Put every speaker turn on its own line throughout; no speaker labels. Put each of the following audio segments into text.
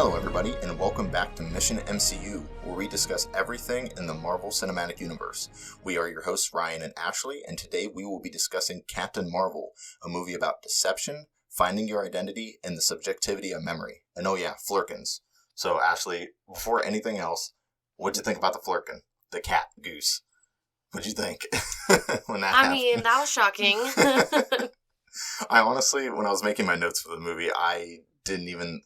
Hello everybody, and welcome back to Mission MCU, where we discuss everything in the Marvel Cinematic Universe. We are your hosts, Ryan and Ashley, and today we will be discussing Captain Marvel, a movie about deception, finding your identity, and the subjectivity of memory. And oh yeah, flirkins. So Ashley, before anything else, what'd you think about the flirkin? The cat goose. What'd you think when that happened?
That was shocking.
I honestly, when I was making my notes for the movie, I didn't even,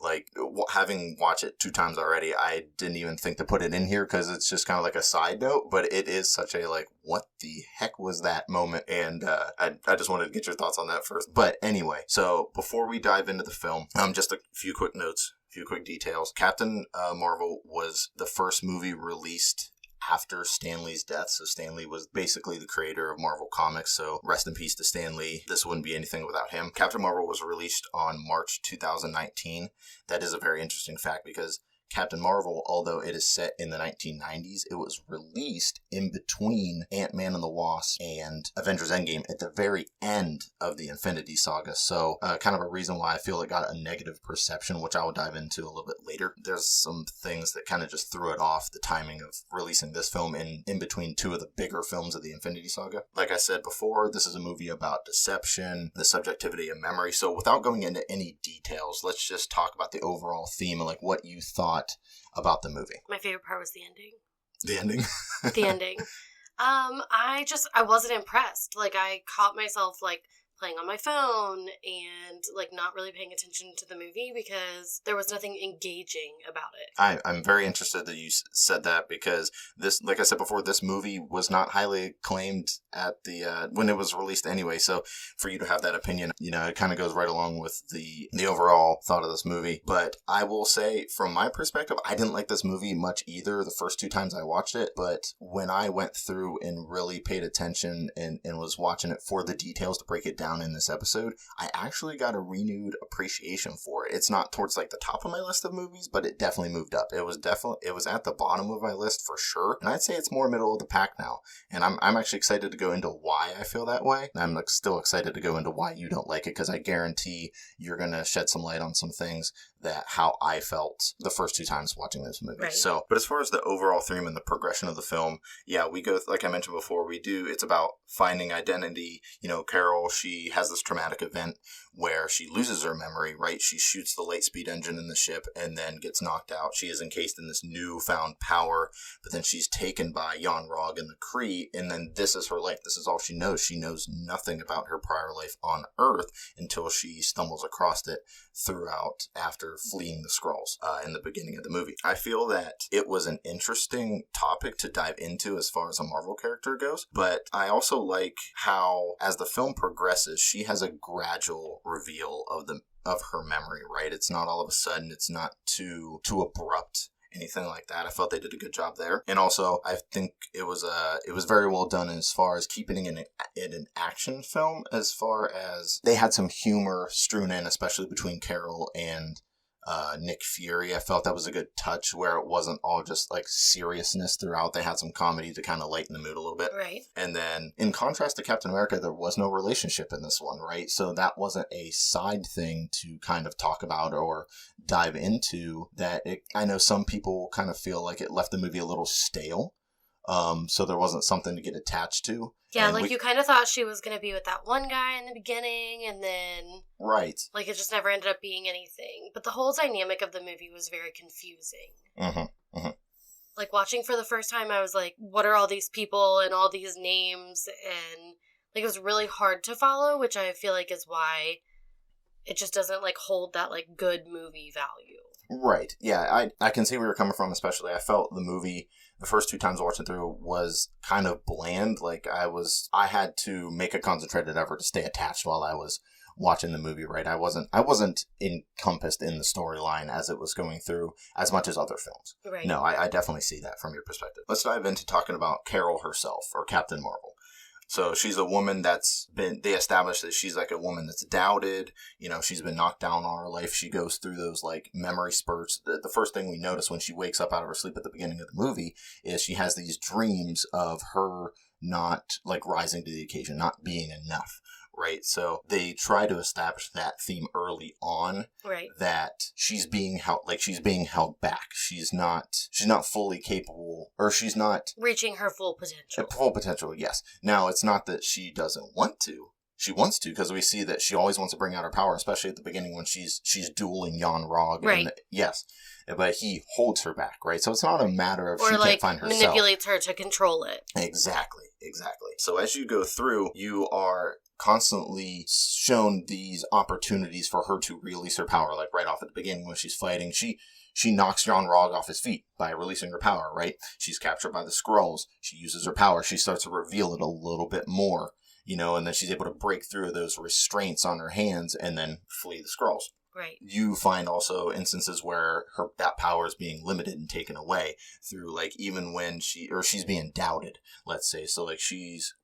having watched it 2 times already, I didn't even think to put it in here because it's just kind of like a side note, but it is such a, what the heck was that moment? And I just wanted to get your thoughts on that first. But anyway, so before we dive into the film, just a few quick notes, a few quick details. Captain Marvel was the first movie released after Stan Lee's death. So Stan Lee was basically the creator of Marvel Comics, so rest in peace to Stan Lee. This wouldn't be anything without him. Captain Marvel was released on March 2019. That is a very interesting fact because Captain Marvel, although it is set in the 1990s, it was released in between Ant-Man and the Wasp and Avengers Endgame at the very end of the Infinity Saga. So kind of a reason why I feel it got a negative perception, which I will dive into a little bit later. There's some things that kind of just threw it off, the timing of releasing this film in between 2 of the bigger films of the Infinity Saga. Like I said before, this is a movie about deception, the subjectivity of memory. So without going into any details, let's just talk about the overall theme and what you thought about the movie.
My favorite part was the ending.
The ending?
The ending. I wasn't impressed. I caught myself, playing on my phone and, not really paying attention to the movie because there was nothing engaging about it.
I'm very interested that you said that because this, like I said before, this movie was not highly acclaimed at the, when it was released anyway. So for you to have that opinion, it kind of goes right along with the overall thought of this movie. But I will say, from my perspective, I didn't like this movie much either the first 2 times I watched it. But when I went through and really paid attention and was watching it for the details to break it down in this episode, I actually got a renewed appreciation for it. It's not towards the top of my list of movies, but it definitely moved up. It was at the bottom of my list for sure, and I'd say it's more middle of the pack now. And I'm actually excited to go into why I feel that way. I'm still excited to go into why you don't like it because I guarantee you're gonna shed some light on some things that how I felt the first 2 times watching this movie.
Right.
So, but as far as the overall theme and the progression of the film, yeah, we go, like I mentioned before, it's about finding identity. Carol, she has this traumatic event where she loses her memory, right? She shoots the light speed engine in the ship and then gets knocked out. She is encased in this newfound power, but then she's taken by Yon-Rogg and the Kree, and then this is her life. This is all she knows. She knows nothing about her prior life on Earth until she stumbles across it throughout after fleeing the Skrulls in the beginning of the movie. I feel that it was an interesting topic to dive into as far as a Marvel character goes, but I also like how, as the film progresses, she has a gradual reveal of her memory, right? It's not all of a sudden, it's not too abrupt, anything like that. I felt they did a good job there. And also, I think it was very well done as far as keeping it in an action film, as far as they had some humor strewn in, especially between Carol and Nick Fury. I felt that was a good touch where it wasn't all just seriousness throughout. They had some comedy to kind of lighten the mood a little bit.
Right.
And then in contrast to Captain America, there was no relationship in this one, right? So that wasn't a side thing to kind of talk about or dive into I know some people kind of feel like it left the movie a little stale. So there wasn't something to get attached to.
Yeah, you kind of thought she was going to be with that one guy in the beginning, and then...
Right.
it just never ended up being anything. But the whole dynamic of the movie was very confusing.
Mm-hmm. Mm-hmm.
Watching for the first time, I was like, what are all these people and all these names? And, it was really hard to follow, which I feel like is why it just doesn't, hold that, good movie value.
Right. Yeah, I can see where you're coming from, especially. I felt the movie, the first 2 times watching through, was kind of bland. I had to make a concentrated effort to stay attached while I was watching the movie, right? I wasn't encompassed in the storyline as it was going through as much as other films.
Right.
No, I definitely see that from your perspective. Let's dive into talking about Carol herself, or Captain Marvel. So she's a woman they established that she's a woman that's doubted, she's been knocked down all her life. She goes through those memory spurts. The first thing we notice when she wakes up out of her sleep at the beginning of the movie is she has these dreams of her not rising to the occasion, not being enough. right? So they try to establish that theme early on,
right?
That she's being held back. She's not fully capable, or she's not
reaching her full potential.
Full potential, yes. Now, it's not that she doesn't want to. She wants to, because we see that she always wants to bring out her power, especially at the beginning when she's dueling Jan Rog.
Right.
Yes. But he holds her back, right? So it's not a matter of she can't find herself.
Or manipulates her to control it.
Exactly. So as you go through, you are constantly shown these opportunities for her to release her power. Like right off at the beginning when she's fighting, she knocks Jan Rog off his feet by releasing her power, right? She's captured by the Skrulls. She uses her power. She starts to reveal it a little bit more, and then she's able to break through those restraints on her hands and then flee the Skrulls.
Right.
You find also instances where that power is being limited and taken away through, like, even when she's being doubted, let's say. So, like,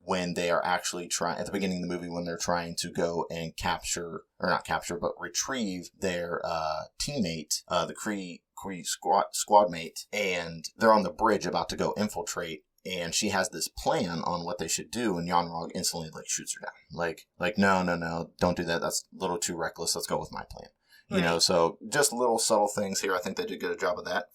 when they are actually trying, at the beginning of the movie, when they're trying to go and retrieve their teammate, the Kree squad mate, and they're on the bridge about to go infiltrate. And she has this plan on what they should do, and Jan Rog instantly, shoots her down. Like, no, don't do that. That's a little too reckless. Let's go with my plan. Right. So just little subtle things here. I think they did a good job of that.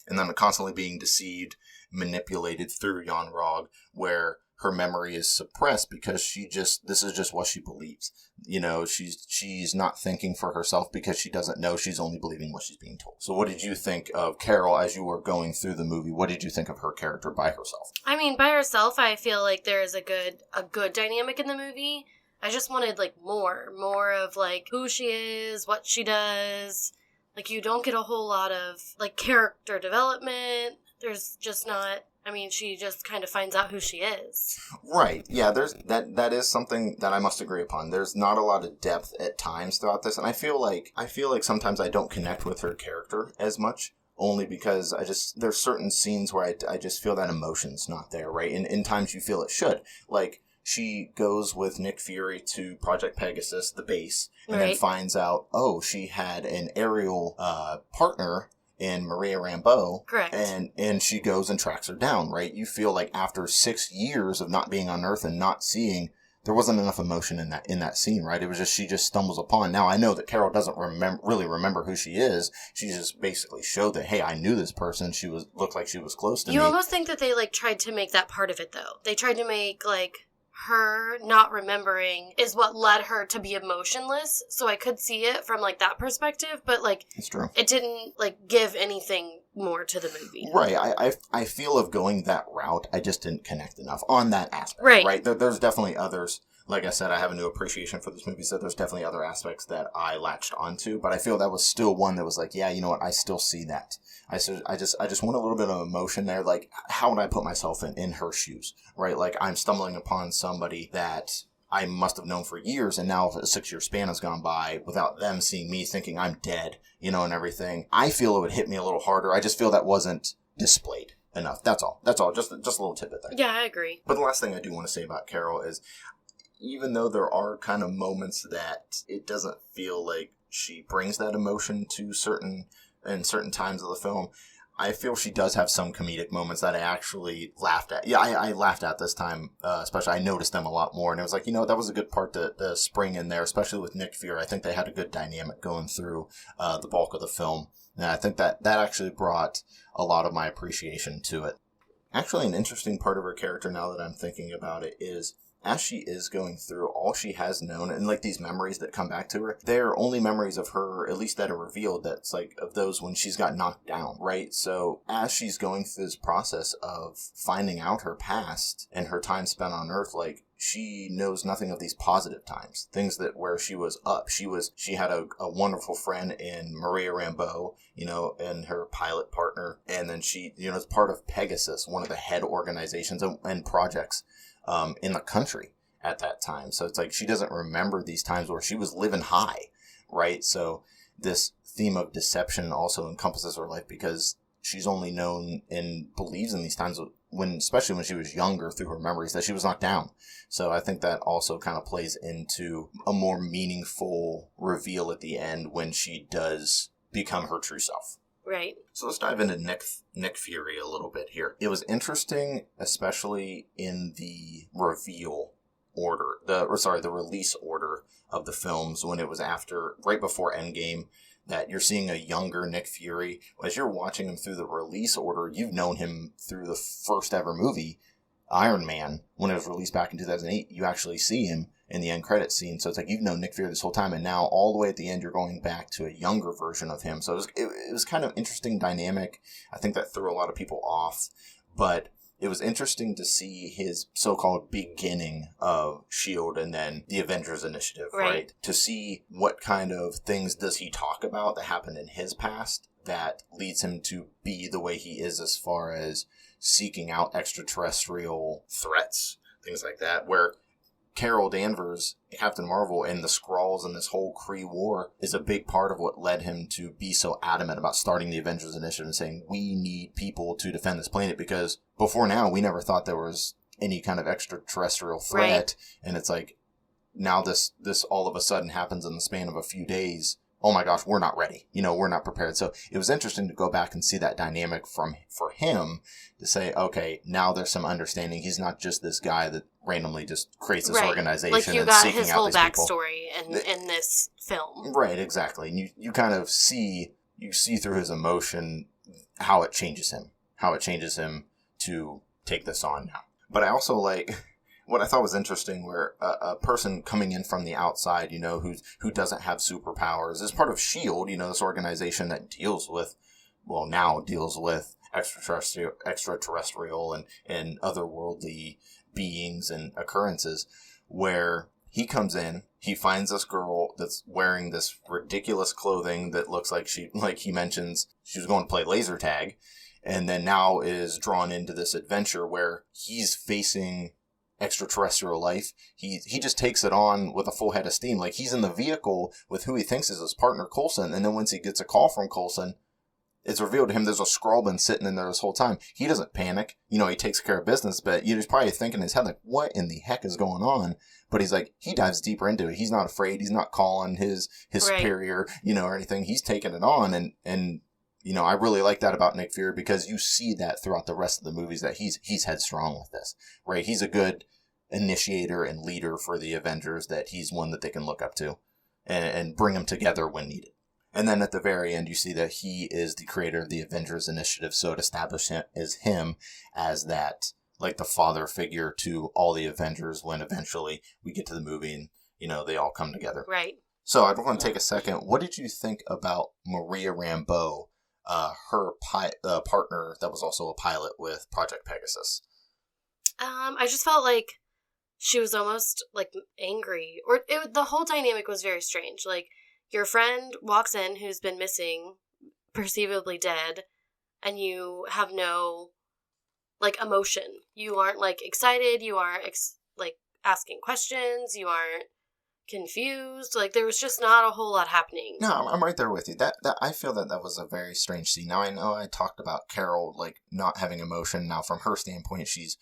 And then constantly being deceived, manipulated through Jan Rog, where her memory is suppressed because this is just what she believes. She's not thinking for herself because she doesn't know. She's only believing what she's being told. So what did you think of Carol as you were going through the movie? What did you think of her character by herself?
I mean, by herself, I feel like there is a good dynamic in the movie. I just wanted, more of, who she is, what she does. You don't get a whole lot of, character development. There's just not... I mean, she just kind of finds out who she is.
Right. Yeah, that is something that I must agree upon. There's not a lot of depth at times throughout this, and I feel like sometimes I don't connect with her character as much, only because there's certain scenes where I just feel that emotion's not there, right? And in times you feel it should. She goes with Nick Fury to Project Pegasus, the base, and then finds out, she had an aerial partner in Maria Rambeau.
Correct.
And she goes and tracks her down, right? You feel like after 6 years of not being on Earth and not seeing, there wasn't enough emotion in that scene, right? It was just, she just stumbles upon. Now, I know that Carol doesn't really remember who she is. She just basically showed that, hey, I knew this person. She looked like she was close to me.
You almost think that they, tried to make that part of it, though. They tried to make, her not remembering is what led her to be emotionless. So I could see it from that perspective, but
it's true.
It didn't give anything more to the movie.
Right. I feel of going that route, I just didn't connect enough on that aspect.
Right.
There's definitely others. Like I said, I have a new appreciation for this movie, so there's definitely other aspects that I latched onto, but I feel that was still one that was yeah, you know what, I still see that. I just want a little bit of emotion there. How would I put myself in her shoes, right? I'm stumbling upon somebody that I must have known for years, and now a 6-year span has gone by without them seeing me, thinking I'm dead, and everything. I feel it would hit me a little harder. I just feel that wasn't displayed enough. That's all. Just a little tidbit there.
Yeah, I agree.
But the last thing I do want to say about Carol is, even though there are kind of moments that it doesn't feel like she brings that emotion to certain times of the film, I feel she does have some comedic moments that I actually laughed at. Yeah, I laughed at this time, especially. I noticed them a lot more, and it was that was a good part to spring in there, especially with Nick Fury. I think they had a good dynamic going through the bulk of the film, and I think that actually brought a lot of my appreciation to it. Actually, an interesting part of her character, now that I'm thinking about it, is as she is going through, all she has known, and these memories that come back to her, they're only memories of her, at least that are revealed, that's of those when she's got knocked down, right? So as she's going through this process of finding out her past and her time spent on Earth, she knows nothing of these positive times, things where she was up. She had a wonderful friend in Maria Rambeau, and her pilot partner, and then she, is part of Pegasus, one of the head organizations and projects in the country at that time. So it's she doesn't remember these times where she was living high, right? So this theme of deception also encompasses her life because she's only known and believes in these times especially when she was younger, through her memories, that she was knocked down. So I think that also kind of plays into a more meaningful reveal at the end when she does become her true self.
Right.
So let's dive into Nick Fury a little bit here. It was interesting, especially in the reveal order, the release order of the films when it was right before Endgame, that you're seeing a younger Nick Fury. As you're watching him through the release order, you've known him through the first ever movie, Iron Man, when it was released back in 2008. You actually see him in the end credits scene. So it's like you've known Nick Fury this whole time, and now all the way at the end, you're going back to a younger version of him. So it was kind of interesting dynamic. I think that threw a lot of people off, but it was interesting to see his so-called beginning of S.H.I.E.L.D. and then the Avengers Initiative, right? To see what kind of things does he talk about that happened in his past that leads him to be the way he is as far as seeking out extraterrestrial threats, things like that, where Carol Danvers, Captain Marvel, and the Skrulls and this whole Kree war is a big part of what led him to be so adamant about starting the Avengers Initiative and saying, we need people to defend this planet, because before now, we never thought there was any kind of extraterrestrial threat. Right. And it's like, now this all of a sudden happens in the span of a few days. Oh my gosh, we're not ready. We're not prepared. So it was interesting to go back and see that dynamic for him to say, okay, now there's some understanding. He's not just this guy that randomly just creates this organization.
Like you got his whole backstory in this film.
Right, exactly. And you kind of see through his emotion how it changes him to take this on now. But I also like what I thought was interesting, where a person coming in from the outside, who doesn't have superpowers, is part of S.H.I.E.L.D., this organization that deals with extraterrestrial and otherworldly beings and occurrences, where he comes in, he finds this girl that's wearing this ridiculous clothing that looks like he mentions she was going to play laser tag, and then now is drawn into this adventure where he's facing extraterrestrial life. He just takes it on with a full head of steam. Like, he's in the vehicle with who he thinks is his partner, Coulson, and then once he gets a call from Coulson, it's revealed to him there's a Skrull been sitting in there this whole time. He doesn't panic. He takes care of business, but he's probably thinking in his head, like, what in the heck is going on? But he's like, he dives deeper into it. He's not afraid. He's not calling his superior, or anything. He's taking it on, and I really like that about Nick Fury, because you see that throughout the rest of the movies, that he's headstrong with this, right? He's a good initiator and leader for the Avengers, that he's one that they can look up to and bring them together when needed. And then at the very end, you see that he is the creator of the Avengers Initiative, so it establishes him as that, like, the father figure to all the Avengers when eventually we get to the movie and, they all come together.
Right.
So I want to take a second. What did you think about Maria Rambeau, her partner that was also a pilot with Project Pegasus?
I just felt like she was almost, like, angry. The whole dynamic was very strange. Like, your friend walks in who's been missing, perceivably dead, and you have no, like, emotion. You aren't, like, excited. You aren't, like, asking questions. You aren't confused. Like, there was just not a whole lot happening.
No, I'm right there with you. That I feel that was a very strange scene. Now, I know I talked about Carol, like, not having emotion. Now, from her standpoint, she's,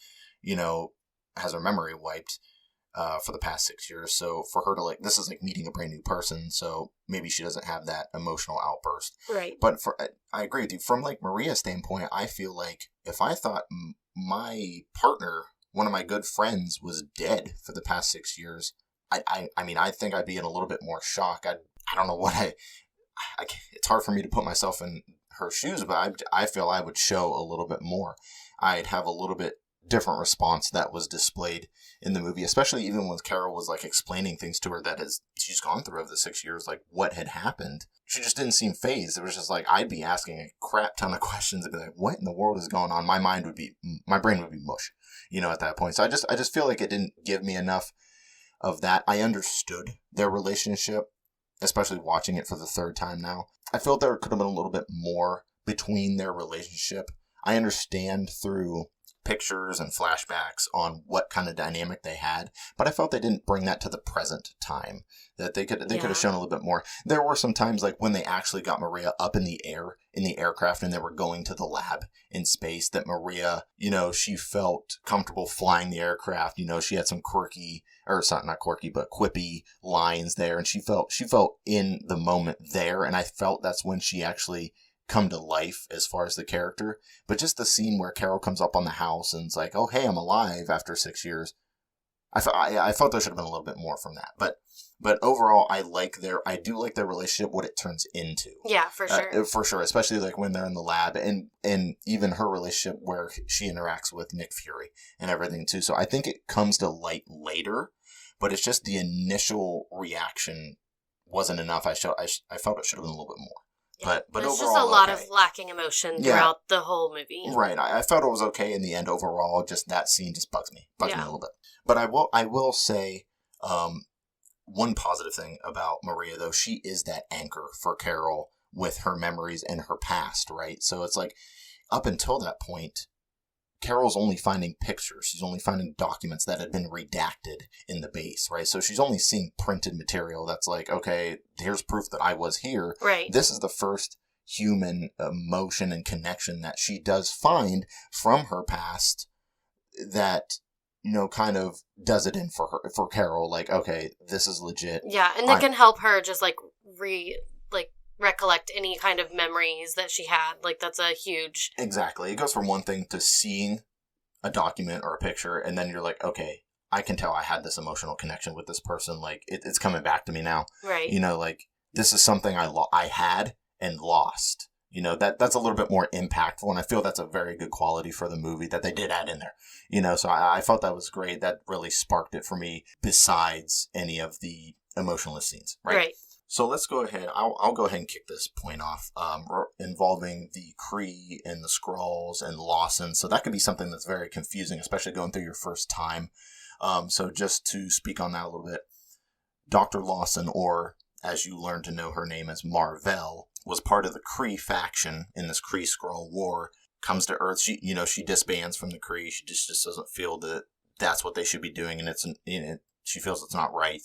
has her memory wiped for the past 6 years. So for her to, like, this is like meeting a brand new person. So maybe she doesn't have that emotional outburst.
Right.
But I agree with you. From, like, Maria's standpoint, I feel like if I thought my partner, one of my good friends, was dead for the past 6 years, I mean, I think I'd be in a little bit more shock. I don't know what it's hard for me to put myself in her shoes, but I feel I would show a little bit more. I'd have a little bit different response that was displayed in the movie, especially even when Carol was, like, explaining things to her that she's gone through over the 6 years, like, what had happened. She just didn't seem fazed. It was just like, I'd be asking a crap ton of questions and be like, what in the world is going on? My brain would be mush, at that point. So I just feel like it didn't give me enough of that. I understood their relationship, especially watching it for the third time now. I felt there could have been a little bit more between their relationship. I understand through pictures and flashbacks on what kind of dynamic they had, but I felt they didn't bring that to the present time, that they could have shown a little bit more. There were some times, like, when they actually got Maria up in the air in the aircraft and they were going to the lab in space, that Maria, she felt comfortable flying the aircraft. She had some quirky, or not quirky, but quippy lines there, and she felt in the moment there, and I felt that's when she actually come to life as far as the character. But just the scene where Carol comes up on the house and is like, oh, hey, I'm alive after 6 years. I felt there should have been a little bit more from that, but overall, I do like their relationship, what it turns into.
Yeah, for sure,
especially like when they're in the lab, and even her relationship where she interacts with Nick Fury and everything too. So I think it comes to light later, but it's just the initial reaction wasn't enough. I felt it should have been a little bit more.
Yeah.
But
there's
overall,
just a lot of lacking emotion throughout the whole movie.
Right. I felt it was okay in the end overall. Just that scene just bugs me a little bit. But I will say, one positive thing about Maria though, she is that anchor for Carol with her memories and her past, right? So it's like up until that point, Carol's only finding pictures. She's only finding documents that had been redacted in the base, right? So she's only seeing printed material that's like, okay, here's proof that I was here.
Right.
This is the first human emotion and connection that she does find from her past that, kind of does it in for Carol. Like, okay, this is legit.
Yeah, and that can help her just recollect any kind of memories that she had. Like, that's a huge...
Exactly. It goes from one thing to seeing a document or a picture, and then you're like, okay, I can tell I had this emotional connection with this person. Like, it's coming back to me now.
Right.
Like, this is something I had and lost. That's a little bit more impactful, and I feel that's a very good quality for the movie that they did add in there. So I felt that was great. That really sparked it for me, besides any of the emotionless scenes. Right. So let's go ahead. I'll go ahead and kick this point off, involving the Kree and the Skrulls and Lawson. So that could be something that's very confusing, especially going through your first time. So just to speak on that a little bit, Dr. Lawson, or as you learn to know her name as Mar-Vell, was part of the Kree faction in this Kree-Skrull war. Comes to Earth, she disbands from the Kree. She just doesn't feel that that's what they should be doing, and she feels it's not right.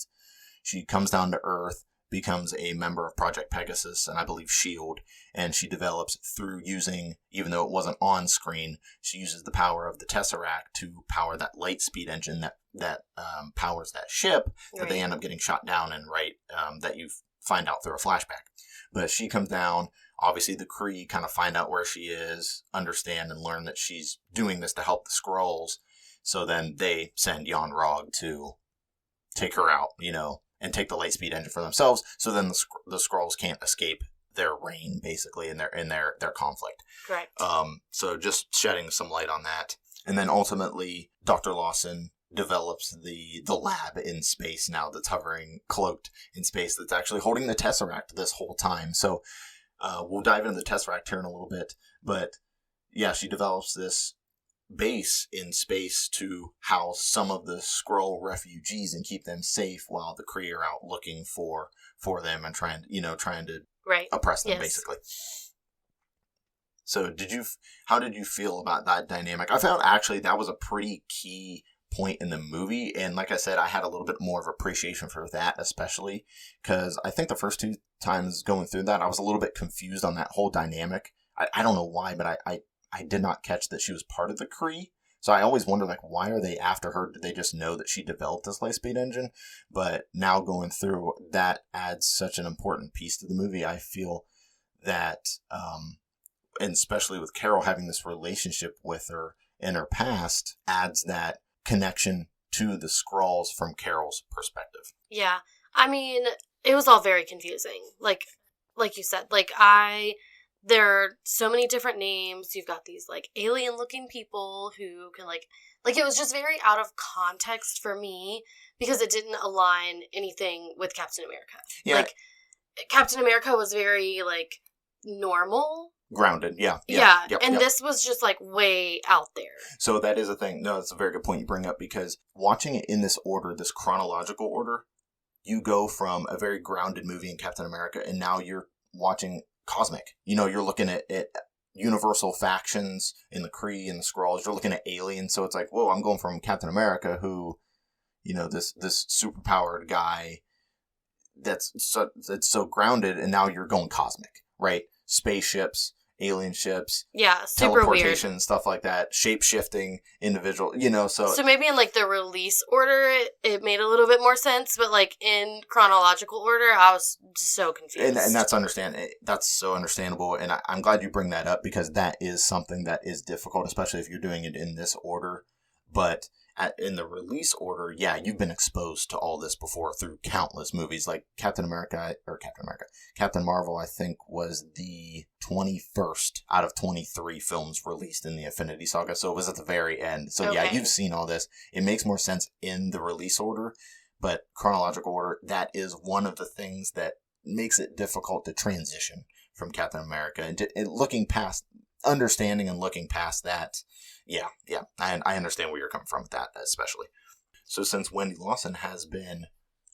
She comes down to Earth, becomes a member of Project Pegasus, and I believe S.H.I.E.L.D., and she develops through using, even though it wasn't on screen, she uses the power of the Tesseract to power that light speed engine that powers that ship that they end up getting shot down in, right? That you find out through a flashback. But she comes down, obviously the Kree kind of find out where she is, understand and learn that she's doing this to help the Skrulls, so then they send Jan Rog to take her out, and take the light speed engine for themselves. So then the Skrulls can't escape their reign, basically, in their conflict.
Correct.
So just shedding some light on that, and then ultimately Dr. Lawson develops the lab in space now that's hovering, cloaked in space, that's actually holding the Tesseract this whole time. So we'll dive into the Tesseract here in a little bit, but yeah, she develops this base in space to house some of the Skrull refugees and keep them safe while the Kree are out looking for them and trying to oppress them, basically. So how did you feel about that dynamic? I found actually that was a pretty key point in the movie, and like I said, I had a little bit more of appreciation for that, especially because I think the first two times going through that, I was a little bit confused on that whole dynamic. I don't know why, but I did not catch that she was part of the Kree. So I always wonder, like, why are they after her? Did they just know that she developed this light speed engine? But now going through, that adds such an important piece to the movie. I feel that, and especially with Carol having this relationship with her in her past, adds that connection to the Skrulls from Carol's perspective.
Yeah. I mean, it was all very confusing. Like you said, there are so many different names. You've got these, alien-looking people who can, it was just very out of context for me because it didn't align anything with Captain America.
Yeah.
Captain America was very, normal.
Grounded, yeah.
This was just, way out there. So
that is a thing. No, it's a very good point you bring up, because watching it in this order, this chronological order, you go from a very grounded movie in Captain America, and now you're watching cosmic. You're looking at universal factions in the Kree and the Skrulls. You're looking at aliens. So it's like, whoa, I'm going from Captain America, who, this superpowered guy that's so grounded, and now you're going cosmic, right? Spaceships, alien ships,
super
teleportation,
weird
stuff like that, shape-shifting individual,
so maybe in the release order it made a little bit more sense, but in chronological order I was so confused,
and that's so understandable, and I'm glad you bring that up, because that is something that is difficult, especially if you're doing it in this order. But in the release order, yeah, you've been exposed to all this before through countless movies, like Captain Marvel, I think, was the 21st out of 23 films released in the Infinity Saga, so it was at the very end. So yeah, you've seen all this. It makes more sense in the release order, but chronological order, that is one of the things that makes it difficult to transition from Captain America. And understanding and looking past that, yeah, I understand where you're coming from with that, especially. So since Wendy Lawson has been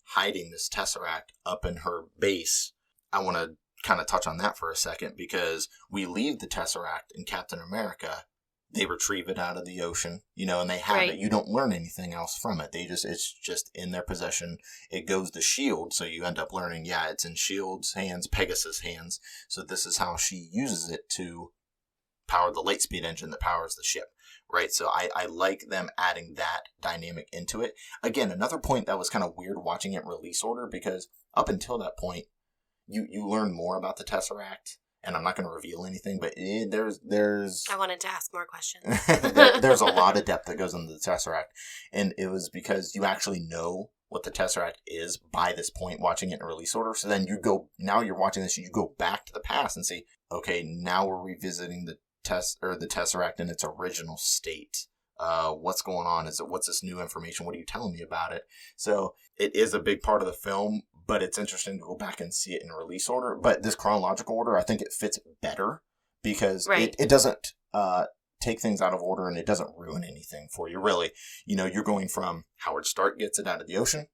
hiding this Tesseract up in her base, I want to kind of touch on that for a second, because we leave the Tesseract in Captain America. They retrieve it out of the ocean, and they have it. You don't learn anything else from it. It's just in their possession. It goes to S.H.I.E.L.D., so you end up learning, it's in S.H.I.E.L.D.'s hands, Pegasus' hands. So this is how she uses it to power the Lightspeed engine that powers the ship, right? So I like them adding that dynamic into it. Again, another point that was kind of weird watching it release order, because up until that point, you learn more about the Tesseract, and I'm not going to reveal anything, but there's...
I wanted to ask more questions.
There's a lot of depth that goes into the Tesseract, and it was because you actually know what the Tesseract is by this point, watching it in release order. So then now you're watching this, you go back to the past and say, okay, now we're revisiting the Tesseract in its original state. What's going on? What's this new information? What are you telling me about it? So it is a big part of the film, but it's interesting to go back and see it in release order. But this chronological order, I think it fits better, because it doesn't take things out of order, and it doesn't ruin anything for you, really. You're going from Howard Stark gets it out of the ocean.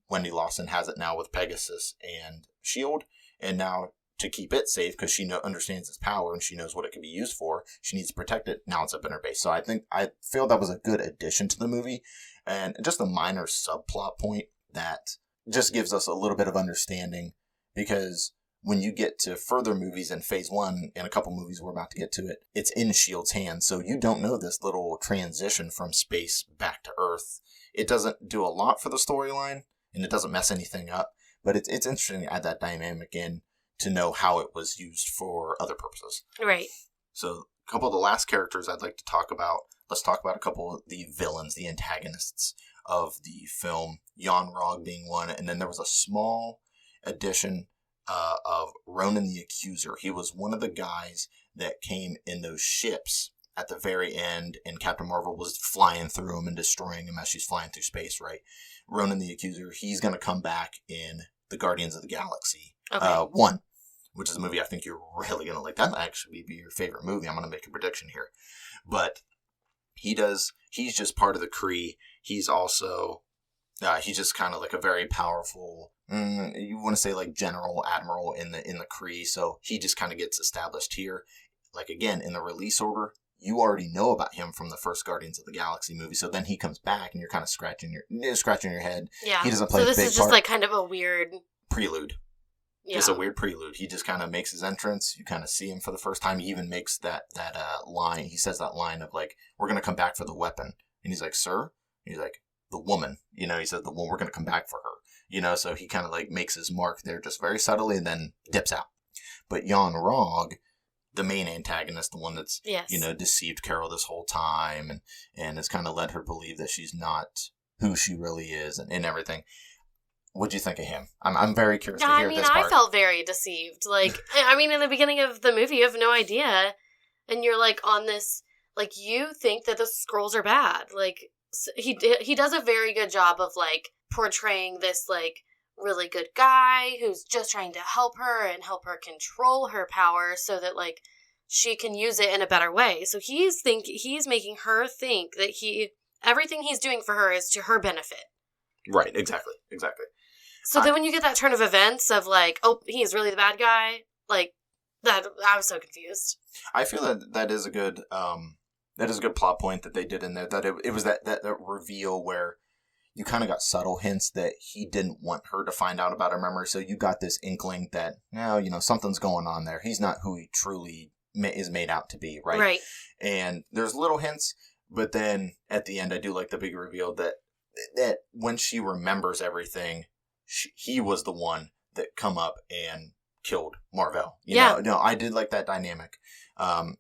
Wendy Lawson has it now with Pegasus and S.H.I.E.L.D., and now to keep it safe, because she understands its power and she knows what it can be used for, she needs to protect it. Now it's up in her base. So I feel that was a good addition to the movie, and just a minor subplot point that just gives us a little bit of understanding, because when you get to further movies in Phase 1, and a couple movies we're about to get to it, it's in S.H.I.E.L.D.'s hands, so you don't know this little transition from space back to Earth. It doesn't do a lot for the storyline, and it doesn't mess anything up, but it's interesting to add that dynamic in, to know how it was used for other purposes.
Right.
So a couple of the last characters I'd like to talk about. Let's talk about a couple of the villains, the antagonists of the film. Yon-Rogg being one, and then there was a small addition of Ronan the Accuser. He was one of the guys that came in those ships at the very end, and Captain Marvel was flying through them and destroying them as she's flying through space, right? Ronan the Accuser, he's going to come back in the Guardians of the Galaxy 1, which is a movie I think you're really going to like. That might actually be your favorite movie. I'm going to make a prediction here. But he's just part of the Kree. He's also, he's just kind of like a very powerful, you want to say like general, admiral in the Kree. So he just kind of gets established here. Like, again, in the release order, you already know about him from the first Guardians of the Galaxy movie. So then he comes back and you're kind of scratching your head.
Yeah.
He doesn't play a big part. So this is
just like kind of a weird
prelude.
Yeah.
It's a weird prelude. He just kind of makes his entrance. You kind of see him for the first time. He even makes that line. He says that line of like, "We're going to come back for the weapon." And he's like, "Sir?" And he's like, "The woman." He said, "The woman, we're going to come back for her." So he kind of like makes his mark there just very subtly and then dips out. But Yon-Rogg, the main antagonist, the one that's, deceived Carol this whole time and has kind of led her believe that she's not who she really is and everything. What'd you think of him? I'm very curious to hear this part.
I felt very deceived. Like, in the beginning of the movie, you have no idea. And you're, like, on this, like, you think that the Skrulls are bad. Like, he does a very good job of, like, portraying this, like, really good guy who's just trying to help her and help her control her power so that, like, she can use it in a better way. So he's making her think that everything he's doing for her is to her benefit.
Right, exactly.
So then when you get that turn of events of like, oh, he's really the bad guy, like, that, I was so confused.
I feel that is a good plot point that they did in there, that it was that reveal where you kind of got subtle hints that he didn't want her to find out about her memory, so you got this inkling that, something's going on there. He's not who he truly is made out to be, right?
Right.
And there's little hints, but then at the end, I do like the big reveal that when she remembers everything, he was the one that come up and killed Marvel. You know, I did like that dynamic.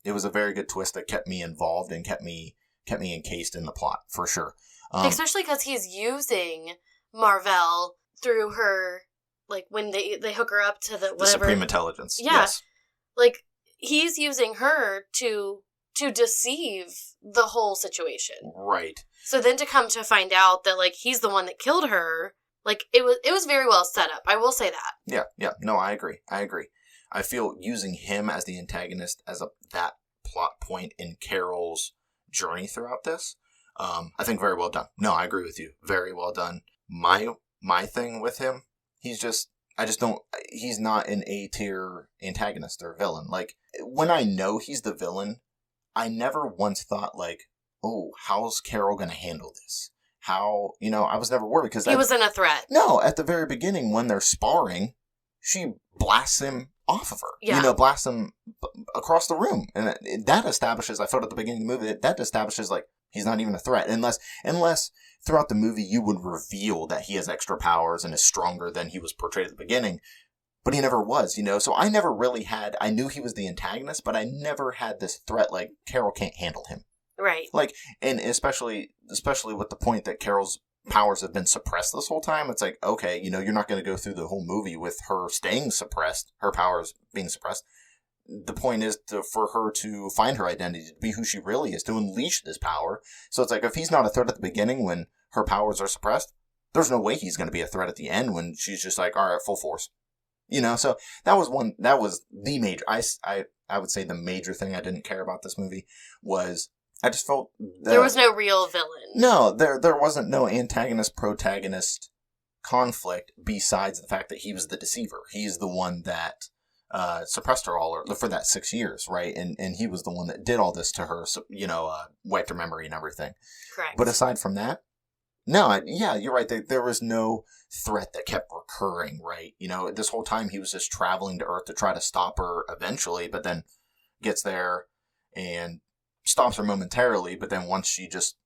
It was a very good twist that kept me involved and kept me kept me encased in the plot, for sure.
Especially because he's using Marvell through her, like, when they hook her up to the whatever.
The Supreme Intelligence,
yeah.
yes.
Like, he's using her to deceive the whole situation.
Right.
So then to come to find out that, like, he's the one that killed her, like, it was very well set up. I will say that.
Yeah. No, I agree. I feel using him as the antagonist as that plot point in Carol's journey throughout this, I think very well done. No, I agree with you. Very well done. My thing with him, he's not an A-tier antagonist or villain. Like, when I know he's the villain, I never once thought, like, oh, how's Carol going to handle this? How, I was never worried because
he wasn't a threat.
No, at the very beginning when they're sparring, she blasts him off of her.
Yeah.
Blasts him across the room. And that establishes, I felt at the beginning of the movie, that establishes, like, he's not even a threat. Unless throughout the movie you would reveal that he has extra powers and is stronger than he was portrayed at the beginning. But he never was, So I never really I knew he was the antagonist, but I never had this threat like Carol can't handle him.
Right.
Like, and especially with the point that Carol's powers have been suppressed this whole time, it's like, okay, you're not going to go through the whole movie with her staying suppressed, her powers being suppressed. The point is for her to find her identity, to be who she really is, to unleash this power. So it's like, if he's not a threat at the beginning when her powers are suppressed, there's no way he's going to be a threat at the end when she's just like, all right, full force. So that was the major, I would say the major thing I didn't care about this movie was I just felt
there was no real villain.
No, there wasn't no antagonist-protagonist conflict besides the fact that he was the deceiver. He's the one that suppressed her all for that 6 years, right? And he was the one that did all this to her, so, wiped her memory and everything.
Correct.
But aside from that, no, you're right. There was no threat that kept recurring, right? This whole time he was just traveling to Earth to try to stop her eventually, but then gets there and stops her momentarily, but then once she just,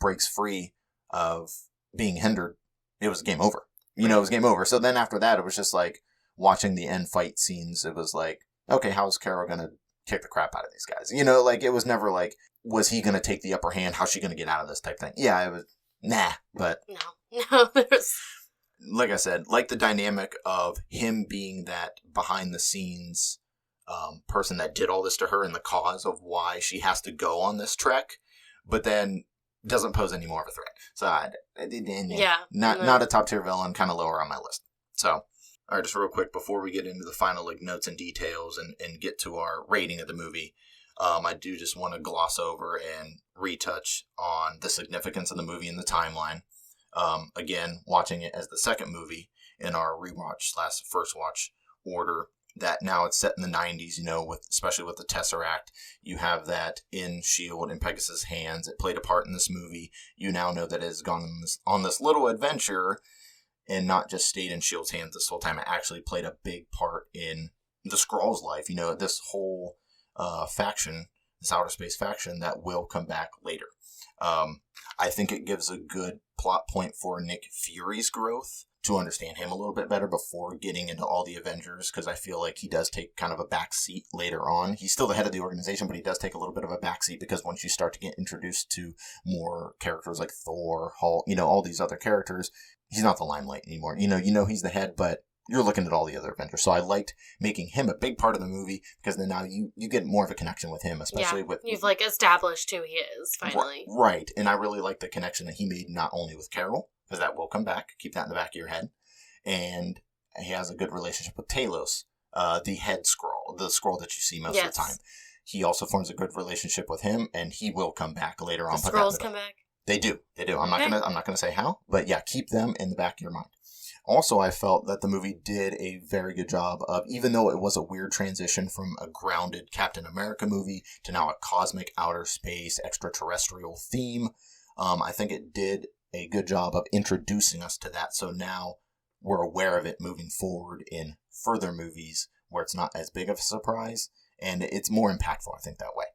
breaks free of being hindered, it was game over. It was game over. So then after that, it was just like watching the end fight scenes. It was like, okay, how's Carol going to kick the crap out of these guys? Like it was never like, was he going to take the upper hand? How's she going to get out of this type thing? Yeah, it was, but.
No, there's.
Like I said, like the dynamic of him being that behind the scenes person that did all this to her and the cause of why she has to go on this trek, but then doesn't pose any more of a threat. So not a top tier villain, kind of lower on my list. So, all right, just real quick before we get into the final notes and details and get to our rating of the movie, I do just want to gloss over and retouch on the significance of the movie and the timeline. Again, watching it as the second movie in our rewatch/first watch order, that now it's set in the 90s, especially with the Tesseract. You have that in S.H.I.E.L.D. and Pegasus' hands. It played a part in this movie. You now know that it has gone on this little adventure and not just stayed in S.H.I.E.L.D.'s hands this whole time. It actually played a big part in the Skrulls' life. This whole faction, this outer space faction that will come back later. I think it gives a good plot point for Nick Fury's growth, to understand him a little bit better before getting into all the Avengers, because I feel like he does take kind of a backseat later on. He's still the head of the organization, but he does take a little bit of a backseat because once you start to get introduced to more characters like Thor, Hulk, all these other characters, he's not the limelight anymore. He's the head, but you're looking at all the other Avengers. So I liked making him a big part of the movie because then now you get more of a connection with him, especially with...
You've established who he is, finally.
Right. And I really like the connection that he made not only with Carol, because that will come back. Keep that in the back of your head. And he has a good relationship with Talos, the head Skrull, the Skrull that you see most of the time. He also forms a good relationship with him, and he will come back later on.
The Skrulls come back?
They do. I'm not gonna say how, but yeah, keep them in the back of your mind. Also, I felt that the movie did a very good job of, even though it was a weird transition from a grounded Captain America movie to now a cosmic outer space extraterrestrial theme, I think it did a good job of introducing us to that. So now we're aware of it moving forward in further movies where it's not as big of a surprise and it's more impactful, I think, that way.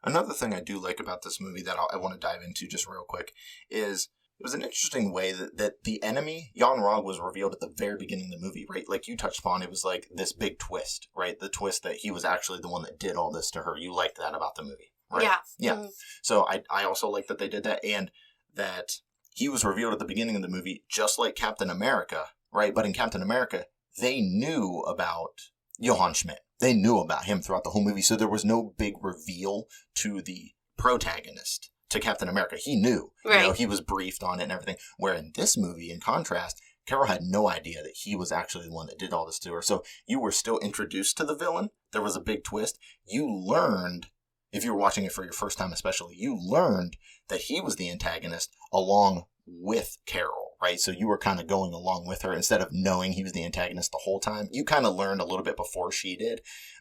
Another thing I do like about this movie that I want to dive into just real quick is it was an interesting way that the enemy, Yon-Rogg, was revealed at the very beginning of the movie, right? Like you touched upon, it was like this big twist, right? The twist that he was actually the one that did all this to her. You liked that about the movie, right? Yeah.
Mm-hmm.
So I also like that they did that, and that he was revealed at the beginning of the movie just like Captain America, right? But in Captain America, they knew about Johann Schmidt. They knew about him throughout the whole movie, so there was no big reveal to the protagonist, to Captain America. He knew.
Right.
He was briefed on it and everything. Where in this movie, in contrast, Carol had no idea that he was actually the one that did all this to her. So you were still introduced to the villain. There was a big twist. You learned, if you were watching it for your first time especially, you learned that he was the antagonist along with Carol, right? So you were kind of going along with her instead of knowing he was the antagonist the whole time. You kind of learned a little bit before she did,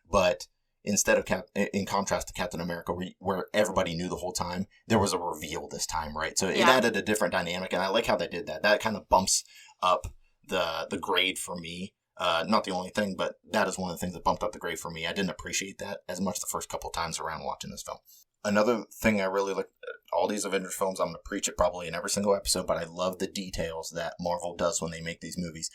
but instead of in contrast to Captain America, where everybody knew the whole time, there was a reveal this time, right? So it added a different dynamic, and I like how they did that. That kind of bumps up the grade for me. Not the only thing, but that is one of the things that bumped up the grade for me. I didn't appreciate that as much the first couple of times around watching this film. Another thing I really like, all these Avengers films, I'm going to preach it probably in every single episode, but I love the details that Marvel does when they make these movies.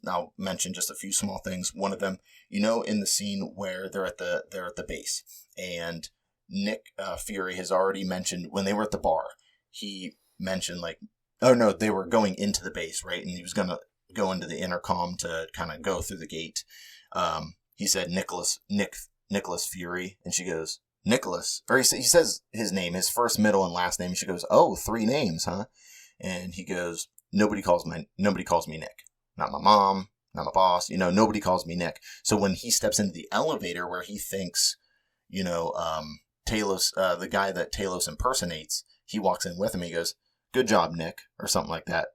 I'll mention just a few small things. One of them, in the scene where they're at the base, and Nick Fury has already mentioned when they were at the bar, he mentioned they were going into the base, right? And he was going to go into the intercom to kind of go through the gate. He said Nicholas Fury, and she goes, Nicholas, or he says his name, his first, middle, and last name. And she goes, "Oh, 3 names, huh?" And he goes, nobody calls me Nick. Not my mom, not my boss. Nobody calls me Nick. So when he steps into the elevator where he thinks, Talos, the guy that Talos impersonates, he walks in with him. He goes, "Good job, Nick," or something like that.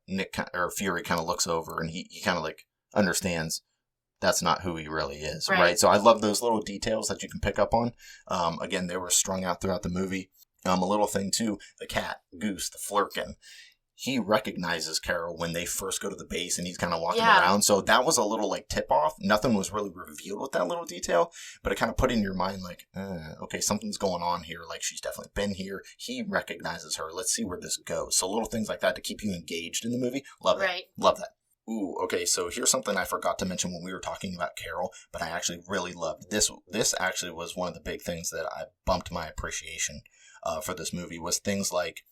Fury kind of looks over and he kind of understands that's not who he really is, right? So I love those little details that you can pick up on. Again, they were strung out throughout the movie. A little thing too, the cat, Goose, the Flurkin, he recognizes Carol when they first go to the base and he's kind of walking around. So that was a little tip off. Nothing was really revealed with that little detail, but it kind of put in your mind okay, something's going on here. She's definitely been here. He recognizes her. Let's see where this goes. So little things like that to keep you engaged in the movie. Love that.
Right.
Love that. Ooh, okay, so here's something I forgot to mention when we were talking about Carol, but I actually really loved. This actually was one of the big things that I bumped my appreciation for this movie, was things like,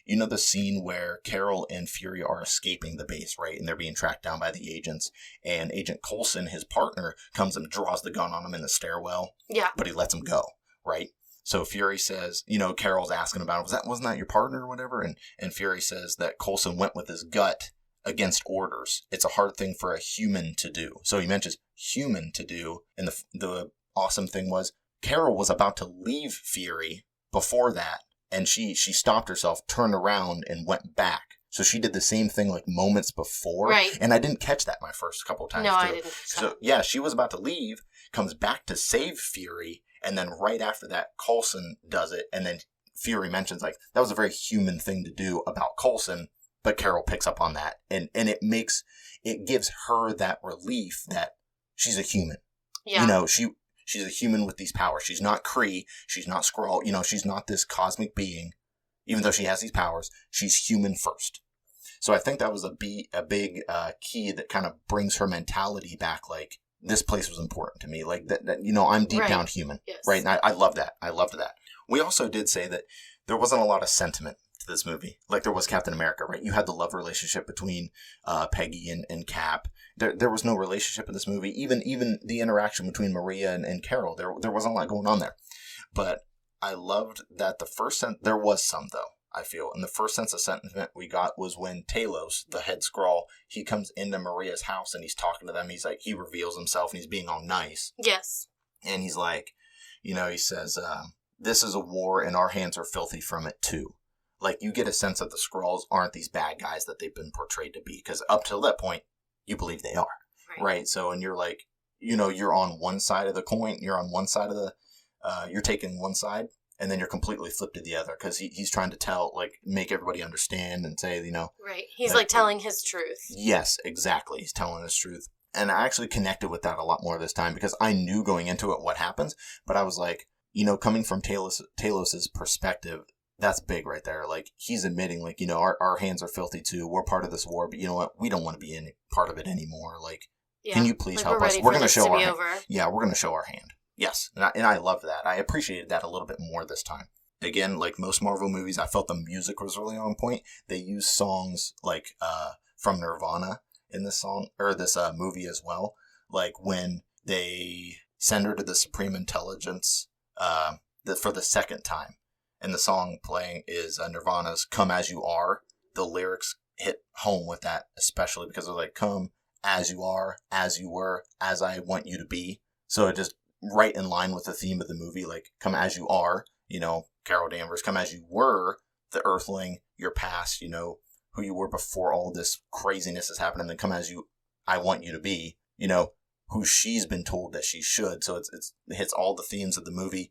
the scene where Carol and Fury are escaping the base, right? And they're being tracked down by the agents, and Agent Coulson, his partner, comes and draws the gun on him in the stairwell.
Yeah.
But he lets him go, right? So Fury says, Carol's asking about him, wasn't that your partner or whatever? And Fury says that Coulson went with his gut against orders. It's a hard thing for a human to do. So he mentions human to do. And the awesome thing was Carol was about to leave Fury before that. And she stopped herself, turned around, and went back. So she did the same thing moments before.
Right.
And I didn't catch that my first couple of times.
No,
too.
I didn't.
So yeah, she was about to leave, comes back to save Fury. And then right after that, Coulson does it. And then Fury mentions that was a very human thing to do about Coulson. But Carol picks up on that, and it gives her that relief that she's a human.
Yeah.
She's a human with these powers. She's not Kree. She's not Skrull. She's not this cosmic being. Even though she has these powers, she's human first. So I think that was a big key that kind of brings her mentality back. This place was important to me. I'm deep down human.
Yes.
Right? And I love that. I loved that. We also did say that there wasn't a lot of sentiment to this movie, like there was Captain America, right? You had the love relationship between Peggy and Cap. There was no relationship in this movie. Even the interaction between Maria and Carol, there wasn't a lot going on there. But I loved that there was some, though, I feel. And the first sense of sentiment we got was when Talos, the head Skrull, he comes into Maria's house and he's talking to them. He reveals himself and he's being all nice.
Yes.
And he's he says, "This is a war and our hands are filthy from it too." You get a sense that the Skrulls aren't these bad guys that they've been portrayed to be. Because up till that point, you believe they are. Right? So, and you're you're on one side of the coin. You're on one side of you're taking one side, and then you're completely flipped to the other. Because he's trying to make everybody understand and say,
Right. He's telling his truth. Yes,
exactly. He's telling his truth. And I actually connected with that a lot more this time because I knew going into it what happens. But I was coming from Talos's perspective, that's big right there. He's admitting, our hands are filthy too. We're part of this war, but you know what? We don't want to be any part of it anymore. Can you please help us? We're going to show our hand. Yeah, we're going to show our hand. Yes. And I love that. I appreciated that a little bit more this time. again, like most Marvel movies, I felt the music was really on point. They used songs like from Nirvana in this movie as well. Like when they send her to the Supreme Intelligence for the second time, and the song playing is Nirvana's "Come As You Are." The lyrics hit home with that, especially because they're like, "Come as you are, as you were, as I want you to be." So it just right in line with the theme of the movie, like "Come as you are," Carol Danvers. "Come as you were, the Earthling, your past, who you were before all this craziness is happening. Then come as I want you to be, who she's been told that she should." So it hits all the themes of the movie.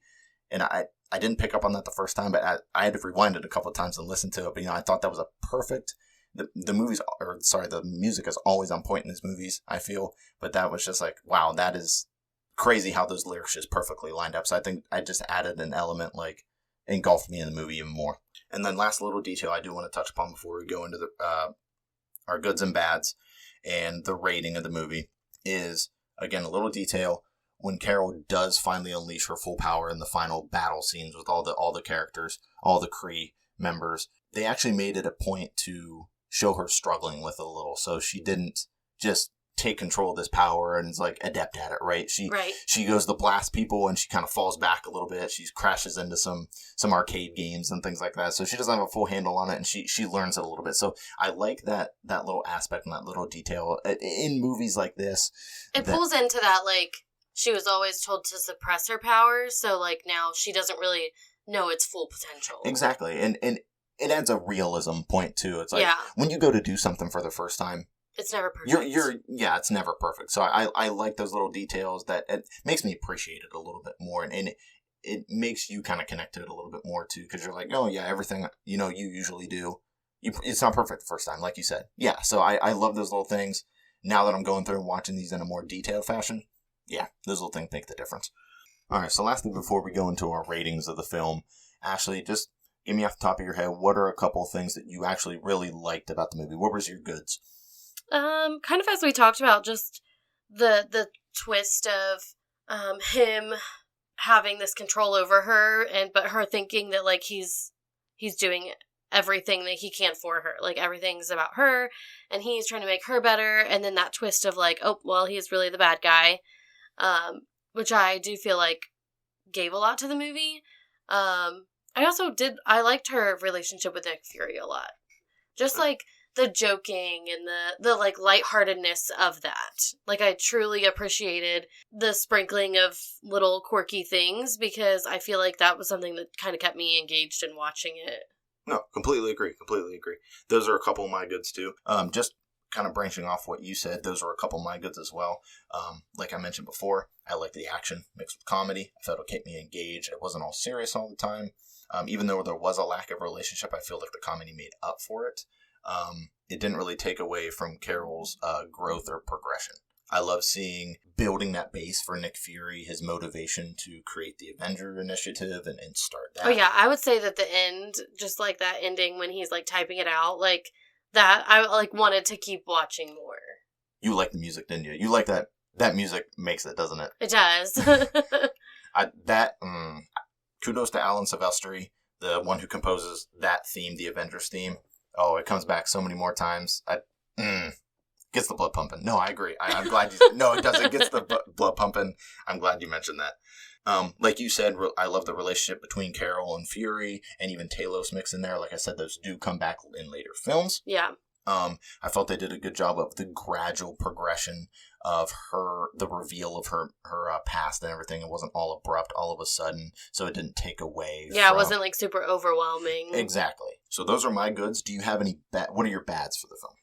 And I didn't pick up on that the first time, but I had to rewind it a couple of times and listen to it. But, I thought that was a perfect, the music is always on point in these movies, I feel. But that was just like, wow, that is crazy how those lyrics just perfectly lined up. So I think I just added an element, like, engulfed me in the movie even more. And then last little detail I do want to touch upon before we go into our goods and bads and the rating of the movie is, again, a little detail. When Carol does finally unleash her full power in the final battle scenes with all the characters, all the Kree members, they actually made it a point to show her struggling with it a little. So she didn't just take control of this power and is like adept at it, right? She goes to blast people and she kind of falls back a little bit. She crashes into some arcade games and things like that. So she doesn't have a full handle on it, and she learns it a little bit. So I like that little aspect and that little detail in movies like this.
It pulls into that, like, she was always told to suppress her powers, so, like, now she doesn't really know its full potential.
Exactly. And it adds a realism point, too. It's like, when you go to do something for the first time,
it's never perfect.
It's never perfect. So I like those little details that it makes me appreciate it a little bit more. And it makes you kind of connect to it a little bit more, too, because you're like, oh, yeah, everything, you usually do. It's not perfect the first time, like you said. Yeah, so I love those little things. Now that I'm going through and watching these in a more detailed fashion, yeah, those little things make the difference. All right, so lastly, before we go into our ratings of the film, Ashley, just give me off the top of your head, what are a couple of things that you actually really liked about the movie? What was your goods?
Kind of as we talked about, just the twist of him having this control over her, but her thinking that, like, he's doing everything that he can for her. Like, everything's about her, and he's trying to make her better, and then that twist of, like, oh, well, he's really the bad guy. Which I do feel like gave a lot to the movie. I liked her relationship with Nick Fury a lot. Just like the joking and the like lightheartedness of that. Like, I truly appreciated the sprinkling of little quirky things, because I feel like that was something that kind of kept me engaged in watching it.
No, completely agree. Those are a couple of my goods too. Just kind of branching off what you said, those are a couple of my goods as well. Like I mentioned before, I like the action mixed with comedy. I felt it kept me engaged. It wasn't all serious all the time. Even though there was a lack of relationship, I feel like the comedy made up for it. It didn't really take away from Carol's growth or progression. I love seeing building that base for Nick Fury, his motivation to create the Avenger Initiative and start that.
Oh yeah, I would say that the end, just like that ending when he's like typing it out, like that, I like wanted to keep watching more.
You like the music, didn't you? You like that music makes it, doesn't it?
It does.
Kudos to Alan Silvestri, the one who composes that theme, the Avengers theme. Oh, it comes back so many more times. Gets the blood pumping. No, I agree. I'm glad you... No, it doesn't. It gets the blood pumping. I'm glad you mentioned that. Like you said, I love the relationship between Carol and Fury, and even Talos mixed in there. Like I said, those do come back in later films.
Yeah.
I felt they did a good job of the gradual progression of the reveal of her past and everything. It wasn't all abrupt all of a sudden, so it didn't take away.
Yeah, it wasn't like super overwhelming.
Exactly. So those are my goods. Do you have any what are your bads for the film?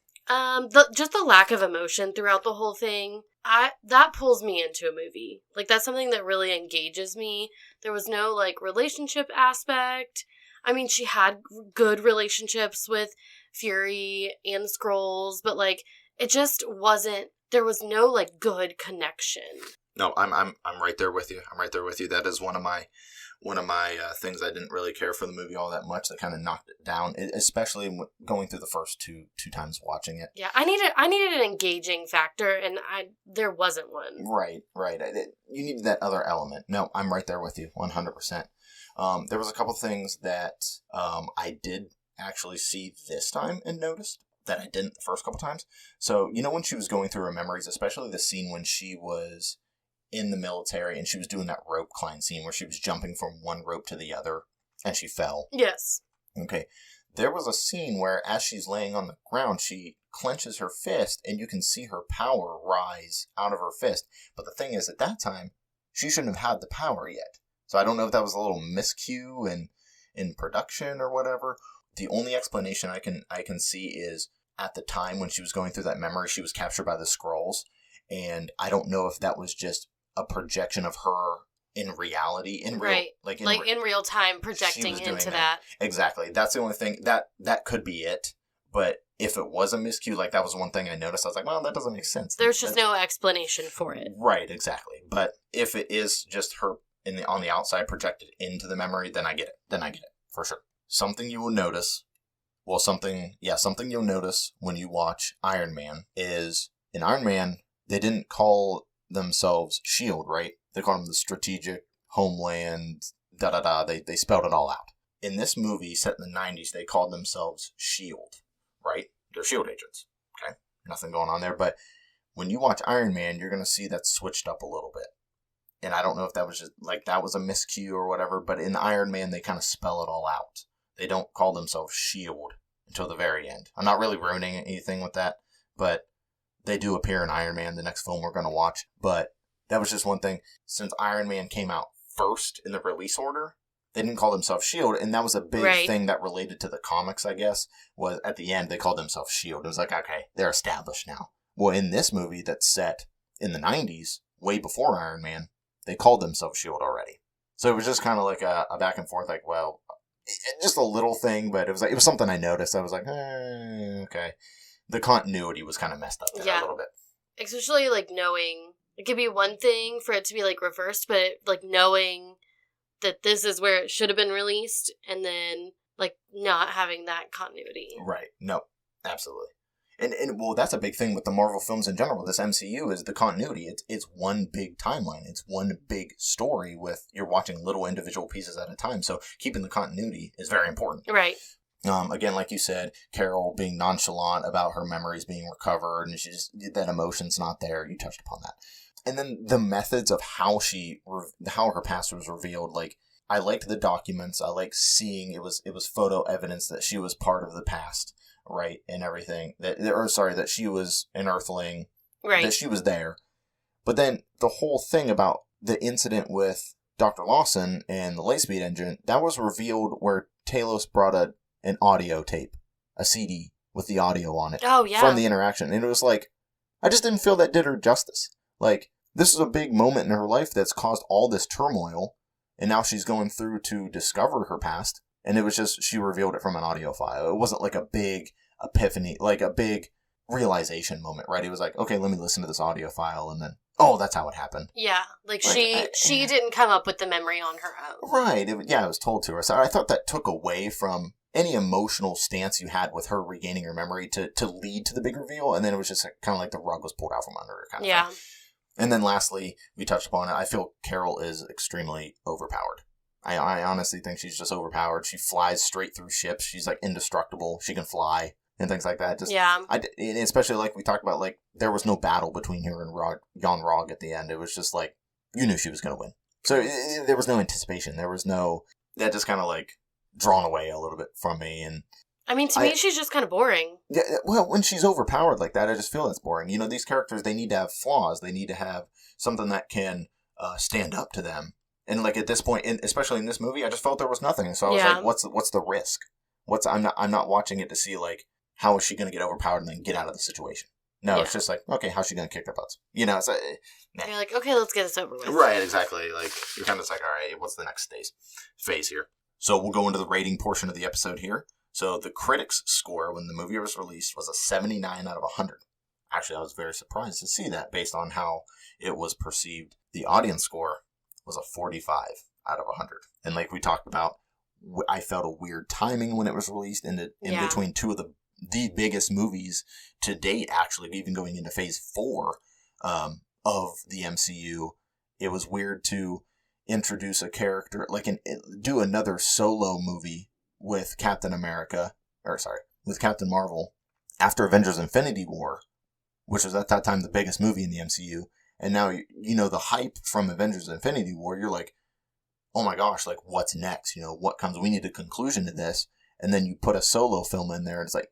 Just the lack of emotion throughout the whole thing. That pulls me into a movie. Like, that's something that really engages me. There was no, like, relationship aspect. I mean, she had good relationships with Fury and the Skrulls, but, like, it just wasn't, there was no, like, good connection.
No, I'm right there with you. That is one of my things. I didn't really care for the movie all that much. That kind of knocked it down, especially going through the first two times watching it.
Yeah, I needed an engaging factor, and there wasn't one.
Right. You needed that other element. No, I'm right there with you, 100%. There was a couple things that I did actually see this time and noticed that I didn't the first couple times. So, when she was going through her memories, especially the scene when she was in the military and she was doing that rope climb scene where she was jumping from one rope to the other and she fell.
Yes.
Okay. There was a scene where as she's laying on the ground, she clenches her fist and you can see her power rise out of her fist. But the thing is, at that time, she shouldn't have had the power yet. So I don't know if that was a little miscue in production or whatever. The only explanation I can see is at the time when she was going through that memory, she was captured by the Skrulls. And I don't know if that was just a projection of her in reality, in
real time projecting into that.
Exactly. That's the only thing that could be it. But if it was a miscue, that was one thing I noticed. I was like, well, that doesn't make sense.
There's just no explanation for it.
Right, exactly. But if it is just her on the outside projected into the memory, then I get it. For sure. Something you will notice, something you'll notice when you watch Iron Man is, in Iron Man, they didn't call themselves S.H.I.E.L.D., right? They called them the Strategic Homeland, da-da-da. They spelled it all out. In this movie, set in the 90s, they called themselves S.H.I.E.L.D., right? They're S.H.I.E.L.D. agents, okay? Nothing going on there. But when you watch Iron Man, you're going to see that switched up a little bit. And I don't know if that was just, that was a miscue or whatever, but in Iron Man, they kind of spell it all out. They don't call themselves S.H.I.E.L.D. until the very end. I'm not really ruining anything with that, but they do appear in Iron Man, the next film we're going to watch. But that was just one thing. Since Iron Man came out first in the release order, they didn't call themselves S.H.I.E.L.D., and that was a big thing that related to the comics, I guess, was at the end, they called themselves S.H.I.E.L.D. It was like, okay, they're established now. Well, in this movie that's set in the 90s, way before Iron Man, they called themselves S.H.I.E.L.D. already. So it was just kind of like a back and forth, just a little thing, but it was something I noticed. I was like, okay. The continuity was kind of messed up there a little bit.
Especially, knowing, it could be one thing for it to be, reversed, but, knowing that this is where it should have been released, and then, not having that continuity.
Right. No, absolutely. And that's a big thing with the Marvel films in general. This MCU is the continuity. It's one big timeline. It's one big story with, you're watching little individual pieces at a time. So keeping the continuity is very important.
Right.
Again, like you said, Carol being nonchalant about her memories being recovered, and that emotion's not there. You touched upon that. And then the methods of how her past was revealed. I liked the documents. I liked seeing it was photo evidence that she was part of the past. Right, and everything. That she was an Earthling.
Right.
That she was there. But then the whole thing about the incident with Dr. Lawson and the Lightspeed engine, that was revealed where Talos brought an audio tape, a CD with the audio on it.
Oh, yeah.
From the interaction. And it was I just didn't feel that did her justice. This is a big moment in her life that's caused all this turmoil, and now she's going through to discover her past. And it was just, she revealed it from an audio file. It wasn't a big epiphany, a big realization moment, right? It was okay, let me listen to this audio file, and then, oh, that's how it happened.
Yeah, she didn't come up with the memory on her own.
Right, it was told to her. So I thought that took away from any emotional stance you had with her regaining her memory to lead to the big reveal, and then it was just kind of the rug was pulled out from under her kind of thing. And then lastly, we touched upon it, I feel Carol is extremely overpowered. I honestly think she's just overpowered. She flies straight through ships. She's indestructible. She can fly and things like that. And especially we talked about, there was no battle between her and Jan Rog at the end. It was just you knew she was going to win. So there was no anticipation. There was no, that just kind of drawn away a little bit from me. And
to me, she's just kind of boring.
Yeah, well, when she's overpowered like that, I just feel that's boring. These characters, they need to have flaws. They need to have something that can stand up to them. And at this point, especially in this movie, I just felt there was nothing. So I was what's the risk? I'm not watching it to see how is she going to get overpowered and then get out of the situation. No, it's just okay, how's she going to kick their butts? It's
nah. You're okay, let's get this over with.
Right, exactly. You're kind of all right, what's the next phase here? So we'll go into the rating portion of the episode here. So the critics' score when the movie was released was a 79 out of 100. Actually, I was very surprised to see that based on how it was perceived. The audience score was a 45 out of 100. And we talked about, I felt a weird timing when it was released in between two of the biggest movies to date, actually, even going into phase 4 of the MCU. It was weird to, introduce a character, like do another solo movie with Captain Marvel after Avengers Infinity War, which was at that time the biggest movie in the MCU. And now, the hype from Avengers Infinity War, you're like, oh my gosh, like, what's next? What comes? We need a conclusion to this. And then you put a solo film in there, and it's like,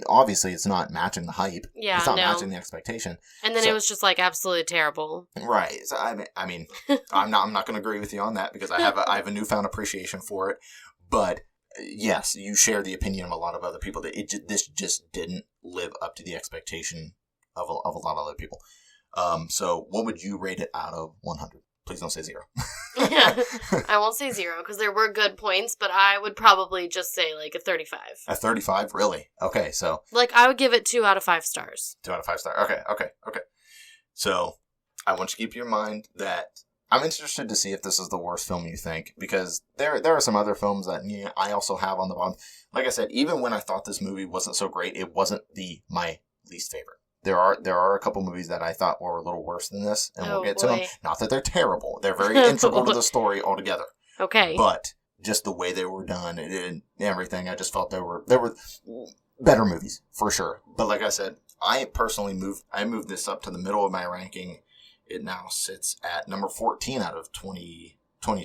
obviously it's not matching the hype.
Yeah,
it's not matching the expectation.
And then it was just, like, absolutely terrible.
Right. So, I mean, I'm not going to agree with you on that, because I have a newfound appreciation for it. But yes, you share the opinion of a lot of other people that this just didn't live up to the expectation of a lot of other people. So what would you rate it out of 100? Please don't say 0.
Yeah, I won't say 0 because there were good points, but I would probably just say like a 35.
A 35? Really? Okay, so...
Like, I would give it 2 out of 5 stars.
2 out of 5 stars. Okay. So, I want you to keep in mind that I'm interested to see if this is the worst film you think, because there are some other films that I also have on the bottom. Like I said, even when I thought this movie wasn't so great, it wasn't my least favorite. There are a couple movies that I thought were a little worse than this, and we'll get to them. Not that they're terrible. They're very integral to the story altogether.
Okay.
But just the way they were done and everything, I just felt there were better movies, for sure. But like I said, I personally moved this up to the middle of my ranking. It now sits at number 14 out of 23. Out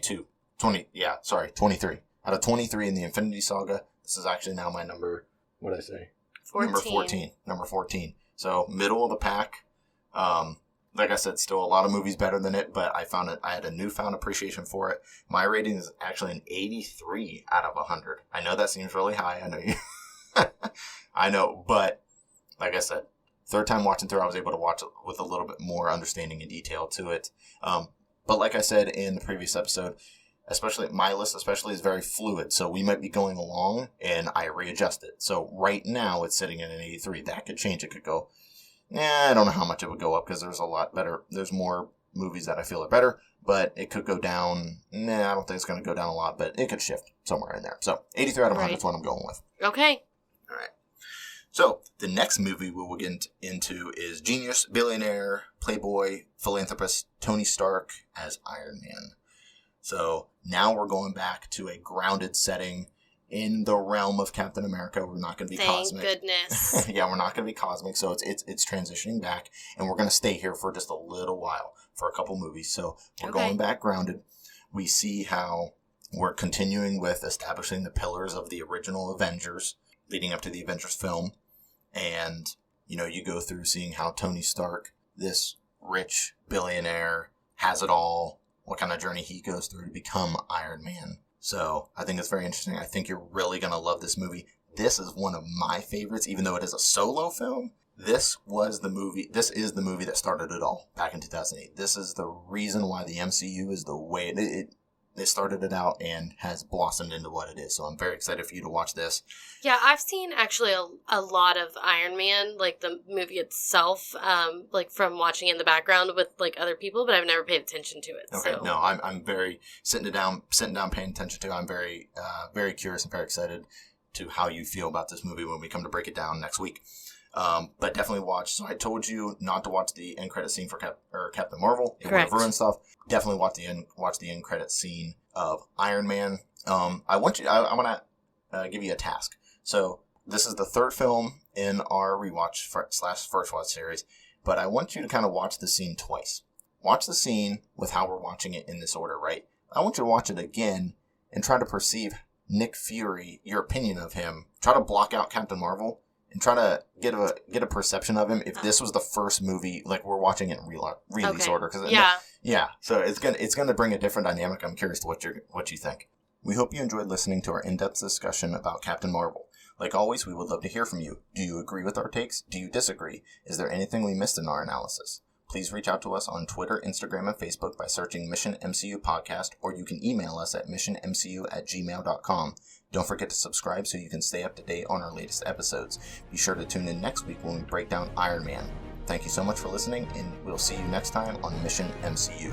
of 23 in the Infinity Saga. This is actually now my number, what did I say?
14.
Number 14. So, middle of the pack. Like I said, still a lot of movies better than it, but I had a newfound appreciation for it. My rating is actually an 83 out of 100. I know that seems really high. I know you. I know, but like I said, third time watching through, I was able to watch it with a little bit more understanding and detail to it. But like I said in the previous episode, my list is very fluid. So we might be going along and I readjust it. So right now it's sitting at an 83. That could change. It could go, I don't know how much it would go up because there's more movies that I feel are better, but it could go down. I don't think it's going to go down a lot, but it could shift somewhere in there. So 83 out of 100 is what I'm going with.
Okay.
All right. So the next movie we will get into is genius, billionaire, playboy, philanthropist Tony Stark as Iron Man. So now we're going back to a grounded setting in the realm of Captain America. We're not going to be cosmic.
Thank goodness.
Yeah, we're not going to be cosmic. So it's transitioning back, and we're going to stay here for just a little while for a couple movies. So we're going back grounded. We see how we're continuing with establishing the pillars of the original Avengers leading up to the Avengers film. And, you go through seeing how Tony Stark, this rich billionaire, has it all. What kind of journey he goes through to become Iron Man. So I think it's very interesting. I think you're really going to love this movie. This is one of my favorites, even though it is a solo film. This is the movie that started it all back in 2008. This is the reason why the MCU is the way it started it out and has blossomed into what it is. So I'm very excited for you to watch this. Yeah,
I've seen actually a lot of Iron Man, like the movie itself, like from watching in the background with like other people, but I've never paid attention to it.
Okay,
so.
no, I'm very sitting down, paying attention to. I'm very, very curious and very excited to how you feel about this movie when we come to break it down next week. But definitely watch. So I told you not to watch the end credit scene for Captain Marvel. It would have ruined stuff. Definitely watch the end credit scene of Iron Man. I want to give you a task. So this is the third film in our rewatch / first watch series, but I want you to kind of watch the scene twice. Watch the scene with how we're watching it in this order, right? I want you to watch it again and try to perceive Nick Fury, your opinion of him. Try to block out Captain Marvel. And try to get a perception of him if this was the first movie, like we're watching it in release order. Yeah. So it's gonna bring a different dynamic. I'm curious to what you think. We hope you enjoyed listening to our in-depth discussion about Captain Marvel. Like always, we would love to hear from you. Do you agree with our takes? Do you disagree? Is there anything we missed in our analysis? Please reach out to us on Twitter, Instagram, and Facebook by searching Mission MCU Podcast, or you can email us at missionmcu@gmail.com. Don't forget to subscribe so you can stay up to date on our latest episodes. Be sure to tune in next week when we break down Iron Man. Thank you so much for listening, and we'll see you next time on Mission MCU.